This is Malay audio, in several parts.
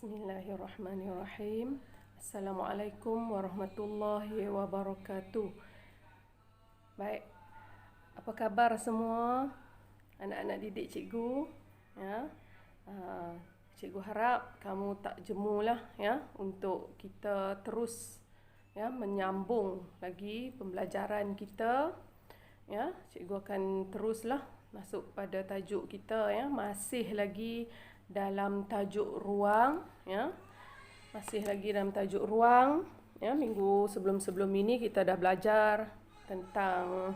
Bismillahirrahmanirrahim. Assalamualaikum warahmatullahi wabarakatuh. Baik, apa khabar semua anak-anak didik cikgu? Ya, cikgu harap kamu tak jemulah ya untuk kita terus ya menyambung lagi pembelajaran kita. Ya, cikgu akan teruslah masuk pada tajuk kita ya, masih lagi dalam tajuk ruang ya. Masih lagi dalam tajuk ruang ya. Minggu sebelum-sebelum ini kita dah belajar tentang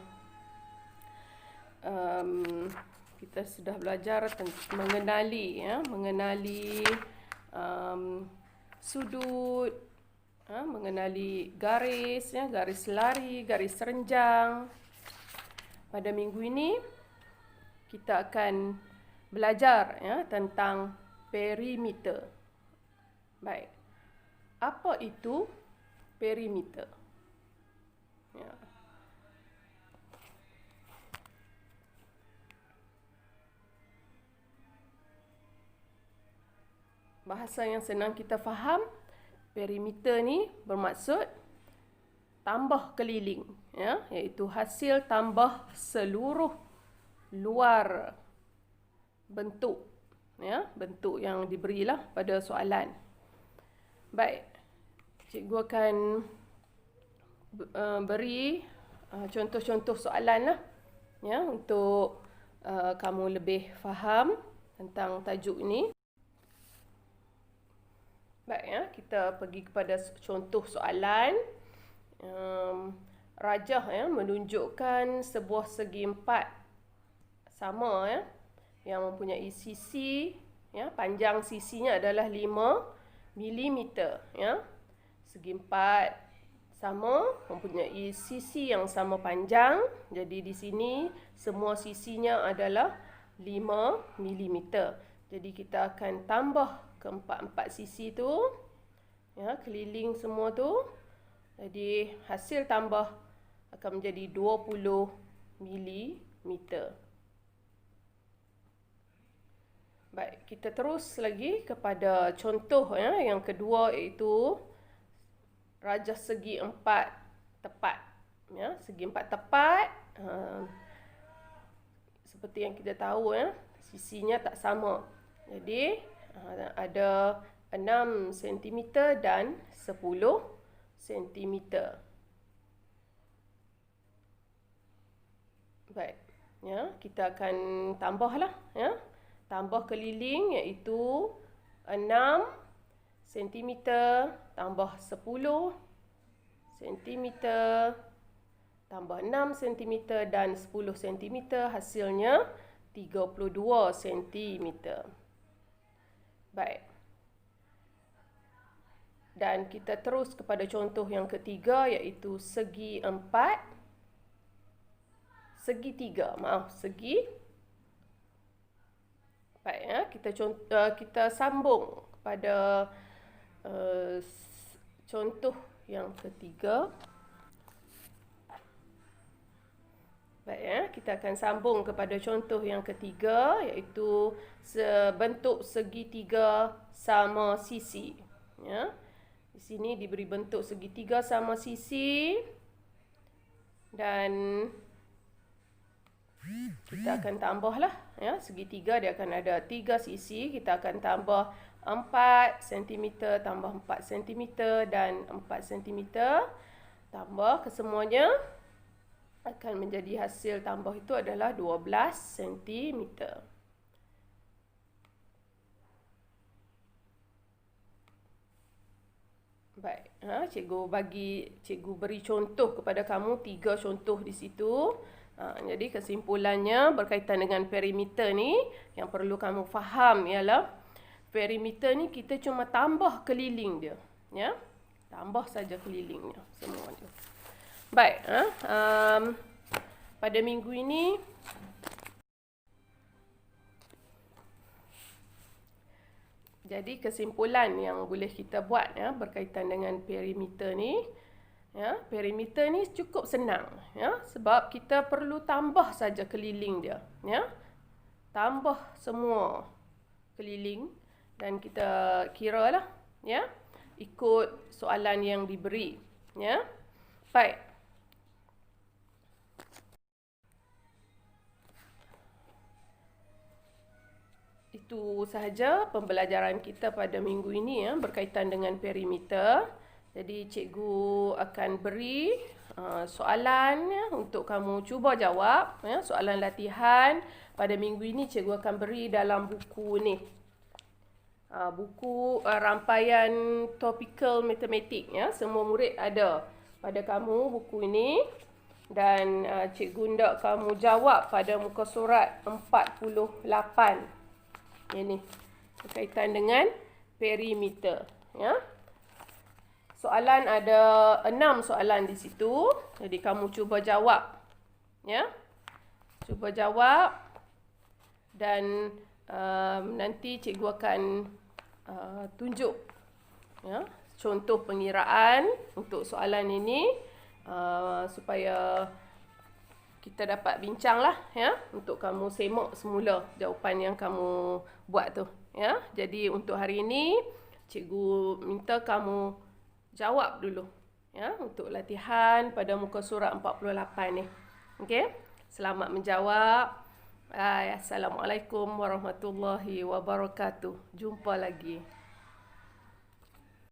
kita sudah belajar mengenali ya, mengenali sudut, mengenali garis ya, garis lari, garis renjang. Pada minggu ini kita akan belajar ya tentang perimeter. Baik. Apa itu perimeter? Ya. Bahasa yang senang kita faham, perimeter ni bermaksud tambah keliling ya, iaitu hasil tambah seluruh luar bentuk ya, bentuk yang diberilah pada soalan. Baik, cikgu akan beri contoh-contoh soalan lah ya, untuk kamu lebih faham tentang tajuk ini. Baik ya, kita pergi kepada contoh soalan. Rajah ya menunjukkan sebuah segi empat sama ya, yang mempunyai sisi ya, panjang sisinya adalah 5 mm ya. Segi empat sama, mempunyai sisi yang sama panjang. Jadi di sini semua sisinya adalah 5 mm. Jadi kita akan tambah keempat-empat sisi tu ya, keliling semua tu. Jadi hasil tambah akan menjadi 20 mm. Baik, kita terus lagi kepada contoh ya, yang kedua, iaitu rajah segi empat tepat ya. Segi empat tepat seperti yang kita tahu ya, sisinya tak sama. Jadi ada 6 cm dan 10 cm. Baik ya, kita akan tambahlah ya. Tambah keliling iaitu 6 cm tambah 10 cm tambah 6 cm dan 10 cm, hasilnya 32 cm. Baik. Dan kita terus kepada contoh yang ketiga, iaitu segi 4, segi 3, segi. Baik ya, kita sambung kepada contoh yang ketiga. Baik ya, kita akan sambung kepada contoh yang ketiga, iaitu bentuk segitiga sama sisi ya. Di sini diberi bentuk segitiga sama sisi, dan kita akan tambahlah ya, segitiga dia akan ada 3 sisi. Kita akan tambah 4 cm tambah 4 cm dan 4 cm. Tambah kesemuanya akan menjadi hasil tambah itu adalah 12 cm. Baik, cikgu beri contoh kepada kamu 3 contoh di situ. Jadi kesimpulannya berkaitan dengan perimeter ni, yang perlu kamu faham ialah perimeter ni kita cuma tambah keliling dia ya. Tambah saja kelilingnya semuanya. Baik, pada minggu ini jadi kesimpulan yang boleh kita buat ya berkaitan dengan perimeter ni ya, perimeter ni cukup senang ya, sebab kita perlu tambah saja keliling dia ya. Tambah semua keliling Dan kita kira lah, ya, ikut soalan yang diberi, ya. Baik. Itu sahaja pembelajaran kita pada minggu ini, ya, berkaitan dengan perimeter. Jadi cikgu akan beri soalan, ya, untuk kamu cuba jawab, ya, soalan latihan. Pada minggu ini cikgu akan beri dalam buku ni. Buku Rambaian Topikal Matematik, ya. Semua murid ada pada kamu buku ini. Dan cikgu nak kamu jawab pada muka surat 48. Ini berkaitan dengan perimeter, ya. Soalan ada 6 soalan di situ. Jadi kamu cuba jawab, ya. Cuba jawab dan nanti cikgu akan tunjuk, ya, contoh pengiraan untuk soalan ini supaya kita dapat bincang lah, ya, untuk kamu semak semula jawapan yang kamu buat tu, ya. Jadi untuk hari ini cikgu minta kamu jawab dulu, ya, untuk latihan pada muka surat 48 ni. Okey, selamat menjawab. Assalamualaikum warahmatullahi wabarakatuh. Jumpa lagi.